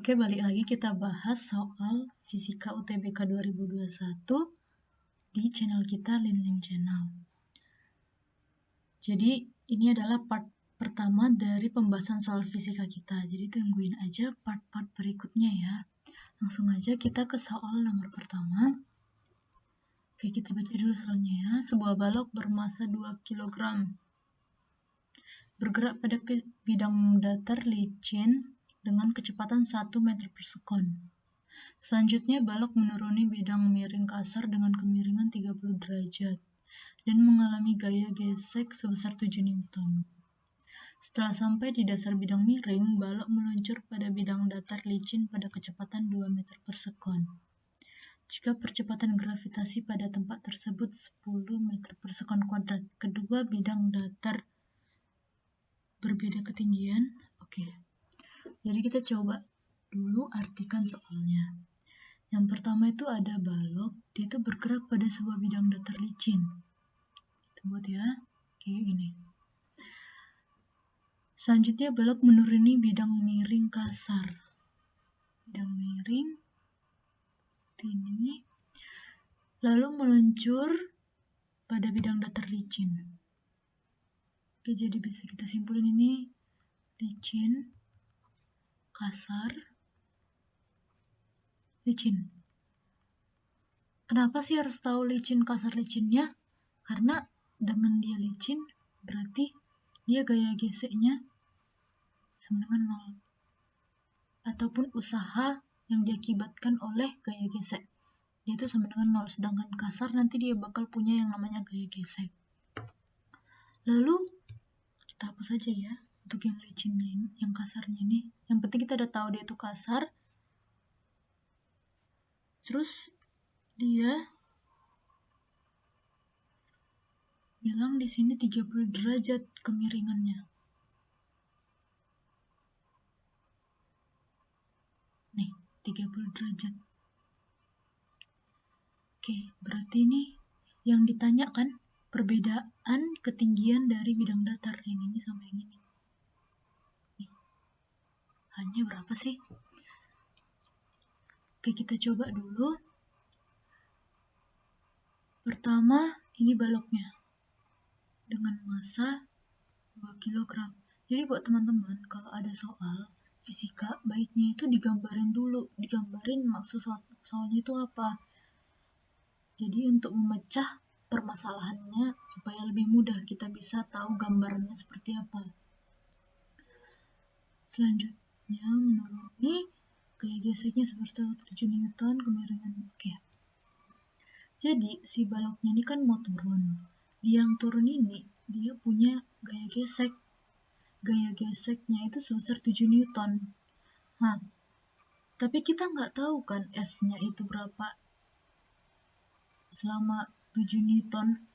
Oke, balik lagi kita bahas soal Fisika UTBK 2021 di channel kita Linling Channel. Jadi ini adalah part pertama dari pembahasan soal fisika kita. Jadi tungguin aja part-part berikutnya ya. Langsung aja kita ke soal nomor pertama. Oke, kita baca dulu soalnya ya. Sebuah balok bermasa 2 kg bergerak pada bidang datar licin dengan kecepatan 1 meter per sekon. Selanjutnya, balok menuruni bidang miring kasar dengan kemiringan 30 derajat dan mengalami gaya gesek sebesar 7 Newton. Setelah sampai di dasar bidang miring, balok meluncur pada bidang datar licin pada kecepatan 2 meter per sekon. Jika percepatan gravitasi pada tempat tersebut 10 meter per sekon kuadrat, kedua bidang datar berbeda ketinggian. Oke. Jadi kita coba dulu artikan soalnya. Yang pertama itu ada balok, dia itu bergerak pada sebuah bidang datar licin. Kita buat ya, kayak gini. Selanjutnya balok menuruni bidang miring kasar. Bidang miring, ini. Lalu meluncur pada bidang datar licin. Oke, jadi bisa kita simpulin ini licin, kasar, licin. Kenapa sih harus tahu licin, kasar, licinnya? Karena dengan dia licin, berarti dia gaya geseknya sama dengan 0. Ataupun usaha yang diakibatkan oleh gaya gesek, dia itu sama dengan 0. Sedangkan kasar nanti dia bakal punya yang namanya gaya gesek. Lalu, kita hapus saja ya, untuk yang licinnya ini, yang kasarnya ini. Yang penting kita udah tahu dia itu kasar. Terus dia bilang di sini 30 derajat kemiringannya. Nih, 30 derajat. Oke, berarti ini yang ditanyakan perbedaan ketinggian dari bidang datar yang ini sama yang ini. Nih, hanya berapa sih? Oke, kita coba dulu. Pertama, ini baloknya dengan massa 2 kg. Jadi buat teman-teman, kalau ada soal fisika, baiknya itu digambarin dulu. Digambarin maksud soalnya itu apa. Jadi untuk memecah permasalahannya supaya lebih mudah kita bisa tahu gambarannya seperti apa. Selanjutnya, menuruni gaya geseknya seperti 7 Newton kemiringan. Oke. Jadi si baloknya ini kan mau turun. Yang turun ini dia punya gaya gesek. Gaya geseknya itu sebesar 7 Newton. Nah, tapi kita nggak tahu kan S-nya itu berapa. Selama 7 Newton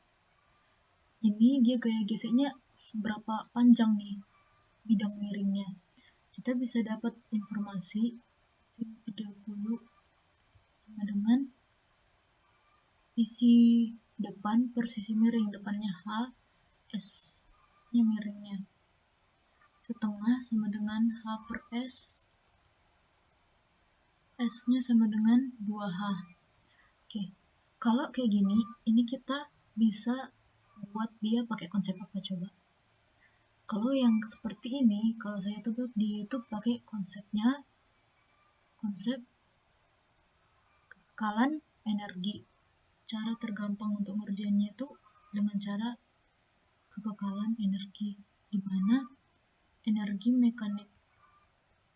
ini dia gaya geseknya berapa panjang nih bidang miringnya. Kita bisa dapat informasi 30 sama dengan sisi depan per sisi miring. Depannya H, S-nya miringnya. Setengah sama dengan H per S. S-nya sama dengan 2H. Oke, kalau kayak gini, ini kita bisa buat dia pakai konsep apa coba? Kalau yang seperti ini, kalau saya tebak dia itu pakai konsep kekekalan energi. Cara tergampang untuk ngerjainnya itu dengan cara kekekalan energi, di mana energi mekanik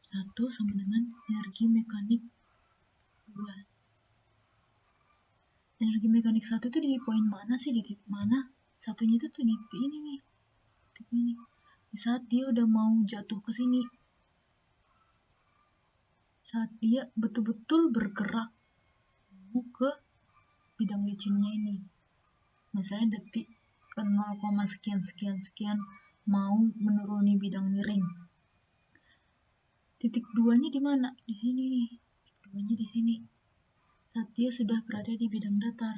1 sama dengan energi mekanik 2. Energi mekanik 1 itu di poin mana sih? Di titik mana? Satunya itu tuh di titik ini nih. Titik ini. Di saat dia udah mau jatuh ke sini. Saat dia betul-betul bergerak ke bidang licinnya ini. Misalnya detik ke 0, sekian mau menuruni bidang miring. Titik 2-nya di mana? Di sini nih. Titik 2-nya di sini. Saat dia sudah berada di bidang datar.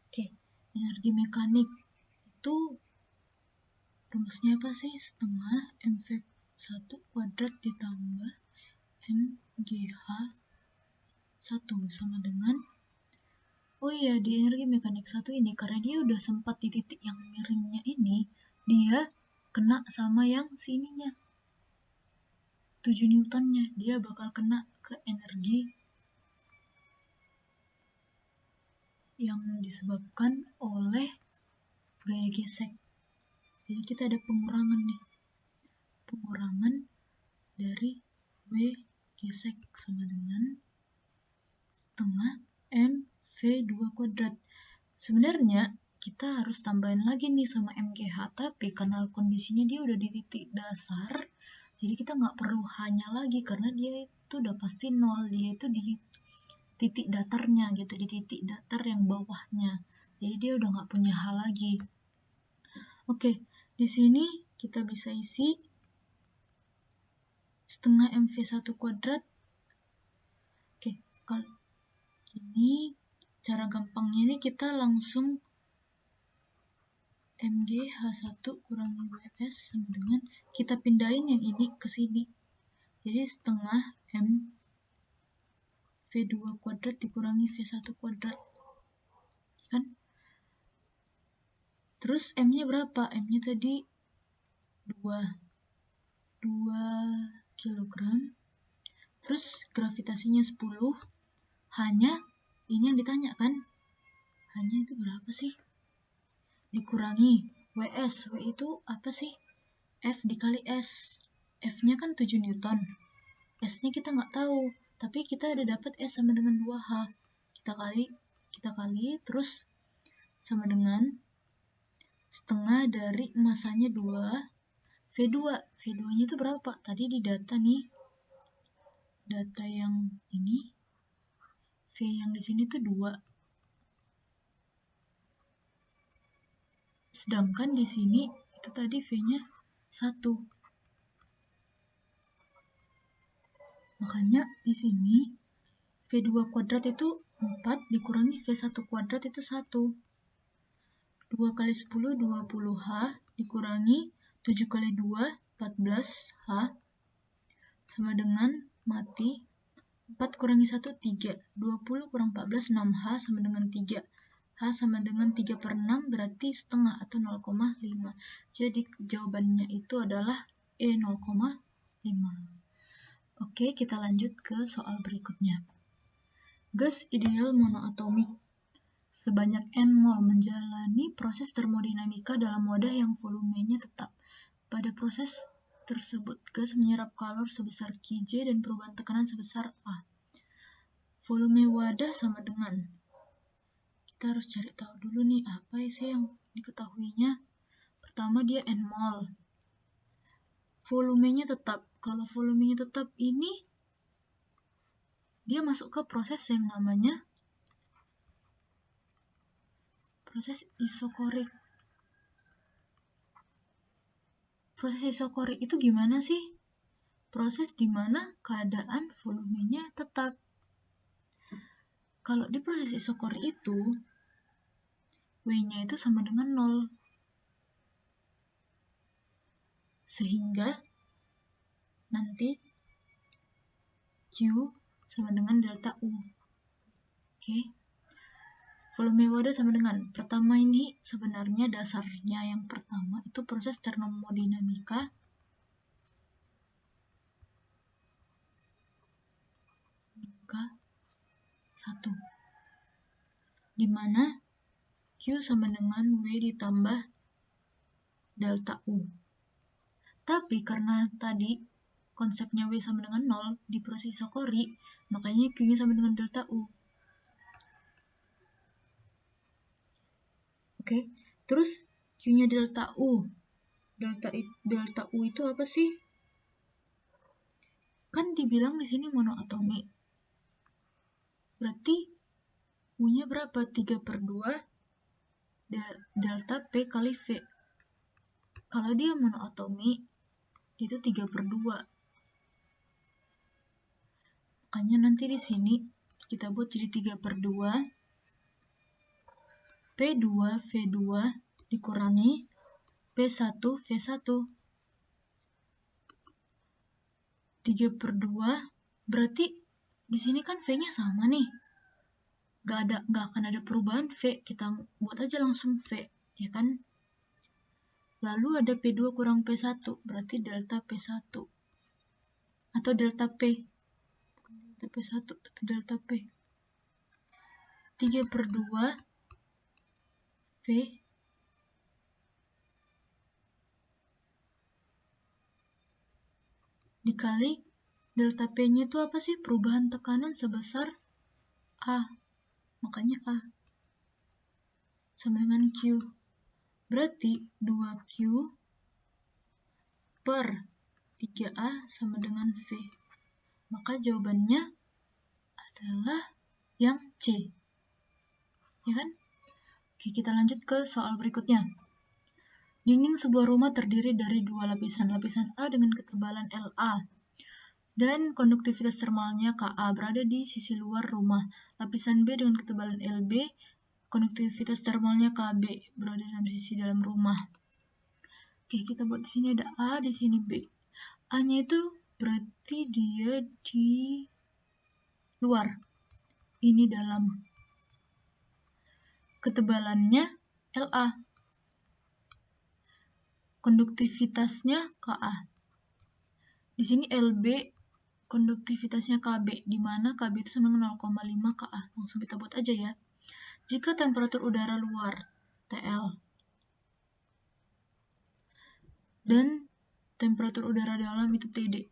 Oke, energi mekanik itu rumusnya apa sih? Setengah mv1 kuadrat ditambah m GH1 sama dengan, oh iya, di energi mekanik 1 ini, karena dia udah sempat di titik yang miringnya ini, dia kena sama yang sininya, 7 Newtonnya, dia bakal kena ke energi yang disebabkan oleh gaya gesek. Jadi kita ada pengurangan nih, pengurangan dari W gesek sama dengan setengah MV2 kuadrat. Sebenarnya kita harus tambahin lagi nih sama MGH, tapi karena kondisinya dia udah di titik dasar, jadi kita nggak perlu hanya lagi, karena dia itu udah pasti nol, dia itu di titik datarnya gitu, di titik datar yang bawahnya, jadi dia udah nggak punya H lagi. Oke, di sini kita bisa isi setengah MV1 kuadrat. Oke, kalau ini cara gampangnya ini kita langsung MGH1 kurangi WS sama dengan, kita pindahin yang ini ke sini. Jadi setengah M V2 kuadrat dikurangi V1 kuadrat. Kan? Terus M-nya berapa? M-nya tadi 2 kilogram. Terus gravitasinya 10. Hanya, ini yang ditanya kan? Hanya itu berapa sih? Dikurangi WS. W itu apa sih? F dikali S. F-nya kan 7 Newton. S-nya kita nggak tahu, tapi kita ada dapat S sama dengan 2H. Kita kali, terus sama dengan setengah dari masanya 2, V2. V2-nya itu berapa? Tadi di data nih, data yang ini, V yang di sini tuh 2. Sedangkan di sini itu tadi V-nya 1. Makanya di sini V2 kuadrat itu 4 dikurangi V1 kuadrat itu 1. 2 kali 10 20H dikurangi 7 kali 2 14H sama dengan mati 4 kurangi 1 3. 20 kurang 14 6H sama dengan 3. H sama dengan 3 per 6 berarti setengah atau 0,5. Jadi jawabannya itu adalah E 0,5. Oke, kita lanjut ke soal berikutnya. Gas ideal monoatomik sebanyak N mol menjalani proses termodinamika dalam wadah yang volumenya tetap. Pada proses tersebut, gas menyerap kalor sebesar Qj dan perubahan tekanan sebesar A. Volume wadah sama dengan, kita harus cari tahu dulu nih apa sih yang diketahuinya. Pertama, dia N mol. Volumenya tetap. Kalau volumenya tetap ini, dia masuk ke proses yang namanya proses isokorik. Proses isokorik itu gimana sih? Proses di mana keadaan volumenya tetap. Kalau di proses isokorik itu, W-nya itu sama dengan 0. Sehingga nanti Q sama dengan delta U. Oke. Volume wadah sama dengan, pertama ini sebenarnya dasarnya yang pertama itu proses termodinamika K1, di mana Q sama dengan W ditambah delta U. Tapi karena tadi konsepnya W sama dengan 0 di proses isokorik, makanya Q-nya sama dengan delta U. Oke, terus Q-nya delta U. Delta U itu apa sih? Kan dibilang di sini monoatomik. Berarti U-nya berapa? 3 per 2 delta P kali V. Kalau dia monoatomik, itu 3 per 2. Makanya nanti di sini kita buat jadi 3 per 2 P2 V2 dikurangi P1 V1. 3 per 2 Berarti di sini kan V-nya sama nih. Nggak akan ada perubahan V. Kita buat aja langsung V, ya kan? Lalu ada P2 kurang P1, berarti delta P1. Atau delta P. Delta P1, tapi delta P. 3/2 V dikali delta P-nya itu apa sih? Perubahan tekanan sebesar A. Makanya A sama dengan Q. Berarti 2Q per 3A sama dengan V. Maka jawabannya adalah yang C. Ya kan? Oke, kita lanjut ke soal berikutnya. Dinding sebuah rumah terdiri dari 2 lapisan. Lapisan A dengan ketebalan LA. Dan konduktivitas termalnya KA berada di sisi luar rumah. Lapisan B dengan ketebalan LB, konduktivitas termalnya KB berada dalam sisi dalam rumah. Oke, kita buat di sini ada A, di sini B. A-nya itu berarti dia di luar. Ini dalam. Ketebalannya LA. Konduktivitasnya KA. Di sini LB, konduktivitasnya KB, di mana KB itu sama dengan 0,5 KA. Langsung kita buat aja ya. Jika temperatur udara luar TL dan temperatur udara dalam itu TD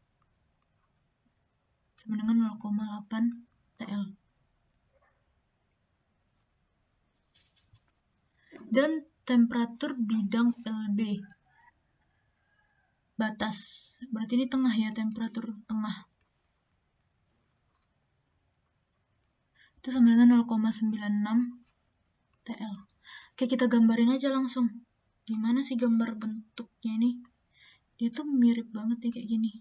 sama dengan 0,8 TL. Dan temperatur bidang LB batas, berarti ini tengah ya, temperatur tengah, itu sama dengan 0,96 TL. Oke, kita gambarin aja langsung. Gimana sih gambar bentuknya ini? Dia tuh mirip banget nih kayak gini.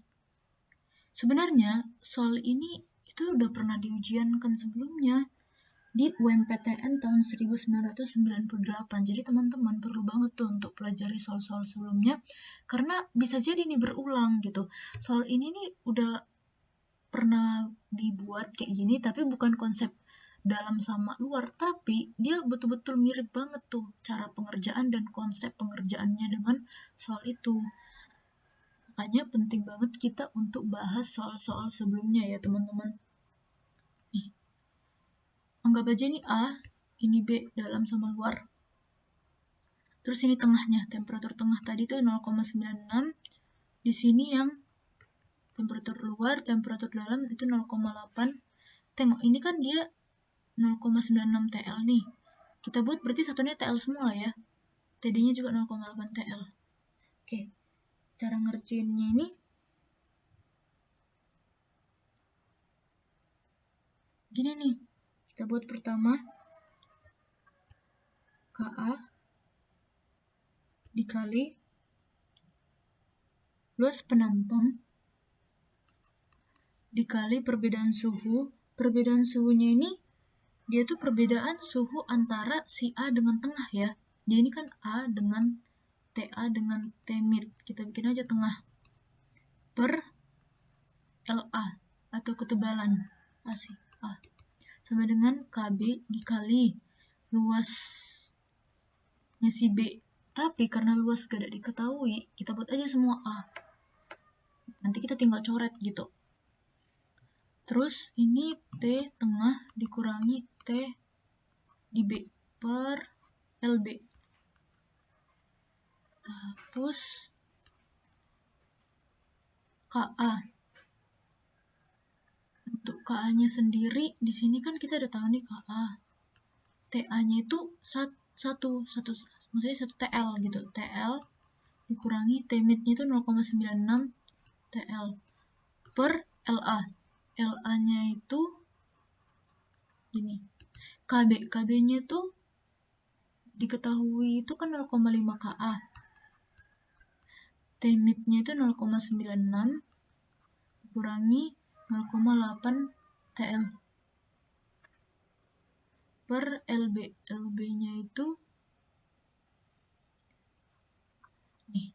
Sebenarnya soal ini itu udah pernah diujiankan sebelumnya di UMPTN tahun 1998. Jadi teman-teman perlu banget tuh untuk pelajari soal-soal sebelumnya, karena bisa jadi nih berulang gitu. Soal ini nih udah pernah dibuat kayak gini, tapi bukan konsep dalam sama luar, tapi dia betul-betul mirip banget tuh cara pengerjaan dan konsep pengerjaannya dengan soal itu. Makanya penting banget kita untuk bahas soal-soal sebelumnya ya teman-teman. Nih, anggap aja ini A, ini B, dalam sama luar. Terus ini tengahnya, temperatur tengah tadi tuh 0,96. Di sini yang temperatur luar, temperatur dalam itu 0,8. Tengok, ini kan dia 0,96 TL nih. Kita buat berarti satunya TL semua ya. TD-nya juga 0,8 TL. Oke, cara ngerjainnya ini gini nih. Kita buat pertama KA dikali luas penampang dikali perbedaan suhu. Perbedaan suhunya ini dia tuh perbedaan suhu antara si A dengan tengah ya. Dia ini kan A dengan TA dengan T-mid. Kita bikin aja tengah. Per LA atau ketebalan AC A. Sama dengan KB dikali luasnya si B. Tapi karena luas gak ada diketahui, kita buat aja semua A. Nanti kita tinggal coret gitu. Terus ini T tengah dikurangi T di B per LB. Hapus KA. Untuk KA-nya sendiri, di sini kan kita udah tahu nih KA. TA-nya itu satu, maksudnya 1 TL gitu. TL dikurangi T-mid-nya itu 0,96 TL per LA. LA-nya itu gini. KB-nya tuh diketahui itu kan 0,5 KA. T-mid-nya itu 0,96 dikurangi 0,8 TL per LB. LB-nya itu nih.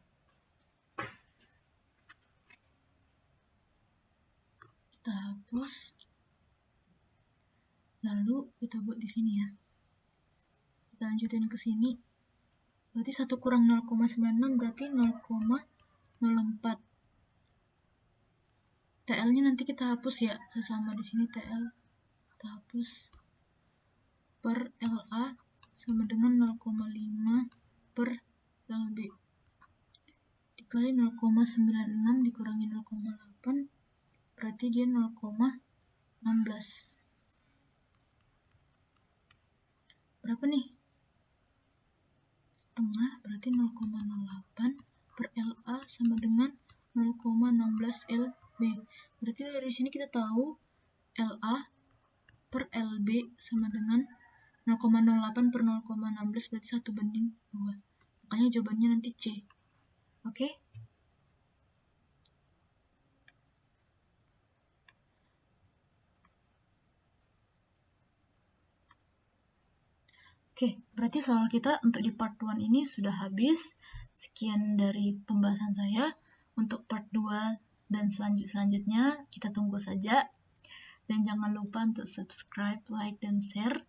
Kita hapus. hapus. Lalu kita buat di sini ya. Kita lanjutin ke sini. Berarti 1 kurang 0,96 berarti 0,04. TL-nya nanti kita hapus ya, sesama di sini TL. Kita hapus. Per LA sama dengan 0,5 per LB. Dikali 0,96 dikurangi 0,8 berarti dia 0,16. Berapa nih? Setengah berarti 0,08 per LA sama dengan 0,16 LB. Berarti dari sini kita tahu LA per LB sama dengan 0,08 per 0,16 berarti 1:2. Makanya jawabannya nanti C. Oke? Oke, berarti soal kita untuk di part 1 ini sudah habis. Sekian dari pembahasan saya. Untuk part 2 dan selanjutnya kita tunggu saja. Dan jangan lupa untuk subscribe, like, dan share.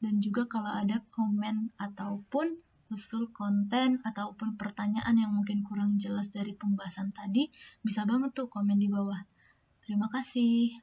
Dan juga kalau ada komen ataupun usul konten ataupun pertanyaan yang mungkin kurang jelas dari pembahasan tadi, bisa banget tuh komen di bawah. Terima kasih.